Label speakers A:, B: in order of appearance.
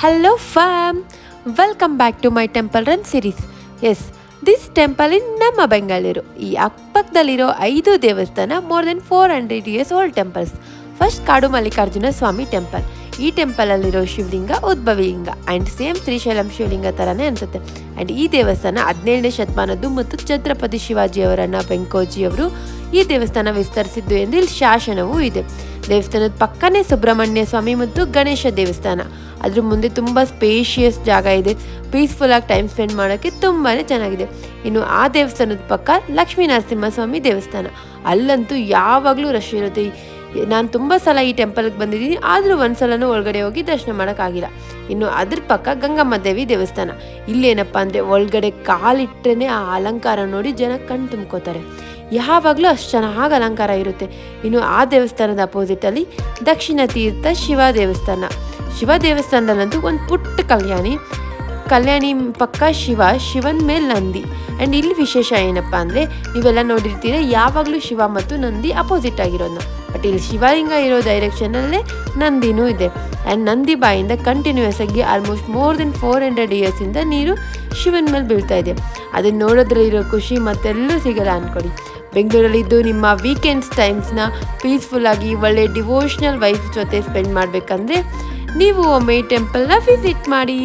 A: Hello fam, welcome back to my temple run series. Yes, this temple in ನಮ್ಮ ಬೆಂಗಳೂರು. ಈ ಅಕ್ಕಪಕ್ಕದಲ್ಲಿರೋ 5 ದೇವಸ್ಥಾನ more than 400 years old temples. First ಕಾಡು ಮಲ್ಲಿಕಾರ್ಜುನ ಸ್ವಾಮಿ temple. ಈ temple ಅಲ್ಲಿರೋ ಶಿವಲಿಂಗ ಉದ್ಭವಲಿಂಗ and same Srisailam ಶಿವಲಿಂಗ ಥರನೇ ಅನಿಸುತ್ತೆ. ಆ್ಯಂಡ್ ಈ ದೇವಸ್ಥಾನ 17ನೇ ಶತಮಾನದ್ದು ಮತ್ತು ಛತ್ರಪತಿ ಶಿವಾಜಿಯವರನ್ನ ಬೆಂಕೋಜಿಯವರು ಈ ದೇವಸ್ಥಾನ ವಿಸ್ತರಿಸಿದ್ದು ಎಂದು ಇಲ್ಲಿ ಶಾಸನವೂ ಇದೆ. ದೇವಸ್ಥಾನದ ಪಕ್ಕನೇ ಸುಬ್ರಹ್ಮಣ್ಯ ಸ್ವಾಮಿ ಮತ್ತು ಗಣೇಶ ದೇವಸ್ಥಾನ. ಅದ್ರ ಮುಂದೆ ತುಂಬ ಸ್ಪೇಷಿಯಸ್ ಜಾಗ ಇದೆ. ಪೀಸ್ಫುಲ್ಲಾಗಿ ಟೈಮ್ ಸ್ಪೆಂಡ್ ಮಾಡೋಕ್ಕೆ ತುಂಬಾ ಚೆನ್ನಾಗಿದೆ. ಇನ್ನು ಆ ದೇವಸ್ಥಾನದ ಪಕ್ಕ ಲಕ್ಷ್ಮೀ ನರಸಿಂಹಸ್ವಾಮಿ ದೇವಸ್ಥಾನ. ಅಲ್ಲಂತೂ ಯಾವಾಗಲೂ ರಶ್ ಇರುತ್ತೆ. ನಾನು ತುಂಬ ಸಲ ಈ ಟೆಂಪಲ್ಗೆ ಬಂದಿದ್ದೀನಿ, ಆದರೂ ಒಂದು ಸಲನೂ ಒಳಗಡೆ ಹೋಗಿ ದರ್ಶನ ಮಾಡೋಕ್ಕಾಗಿಲ್ಲ. ಇನ್ನು ಅದ್ರ ಪಕ್ಕ ಗಂಗಮ್ಮ ದೇವಿ ದೇವಸ್ಥಾನ. ಇಲ್ಲೇನಪ್ಪ ಅಂದರೆ ಒಳಗಡೆ ಕಾಲಿಟ್ಟರೆ ಆ ಅಲಂಕಾರ ನೋಡಿ ಜನ ಕಣ್ಣು ತುಂಬ್ಕೋತಾರೆ. ಯಾವಾಗಲೂ ಅಷ್ಟು ಚೆನ್ನಾಗಿ ಅಲಂಕಾರ ಇರುತ್ತೆ. ಇನ್ನು ಆ ದೇವಸ್ಥಾನದ ಅಪೋಸಿಟಲ್ಲಿ ದಕ್ಷಿಣ ತೀರ್ಥ ಶಿವ ದೇವಸ್ಥಾನದಲ್ಲಂತೂ ಒಂದು ಪುಟ್ಟ ಕಲ್ಯಾಣಿ ಪಕ್ಕ ಶಿವನ ಮೇಲೆ ನಂದಿ. ಆ್ಯಂಡ್ ಇಲ್ಲಿ ವಿಶೇಷ ಏನಪ್ಪ ಅಂದರೆ, ನೀವೆಲ್ಲ ನೋಡಿರ್ತೀರ ಯಾವಾಗಲೂ ಶಿವ ಮತ್ತು ನಂದಿ ಅಪೋಸಿಟ್ ಆಗಿರೋದನ್ನ. ಬಟ್ ಇಲ್ಲಿ ಶಿವಲಿಂಗ ಇರೋ ಡೈರೆಕ್ಷನಲ್ಲೇ ನಂದಿನೂ ಇದೆ. ಆ್ಯಂಡ್ ನಂದಿ ಬಾಯಿಂದ ಕಂಟಿನ್ಯೂಯಸ್ ಆಗಿ ಆಲ್ಮೋಸ್ಟ್ ಮೋರ್ ದೆನ್ 400 yearsಯಿಂದ ನೀರು ಶಿವನ ಮೇಲೆ ಬೀಳ್ತಾ ಇದೆ. ಅದನ್ನು ನೋಡೋದ್ರಲ್ಲಿರೋ ಖುಷಿ ಮತ್ತೆಲ್ಲೂ ಸಿಗಲ್ಲ ಅಂದ್ಕೊಡಿ. ಬೆಂಗಳೂರಲ್ಲಿದ್ದು ನಿಮ್ಮ ವೀಕೆಂಡ್ಸ್ ಟೈಮ್ಸ್ನ ಪೀಸ್ಫುಲ್ಲಾಗಿ ಒಳ್ಳೆ ಡಿವೋಷ್ನಲ್ ವೈಫ್ ಜೊತೆ ಸ್ಪೆಂಡ್ ಮಾಡಬೇಕಂದ್ರೆ ನೀವು ಒಮ್ಮೆ ಈ ಟೆಂಪಲ್ನ ವಿಸಿಟ್ ಮಾಡಿ.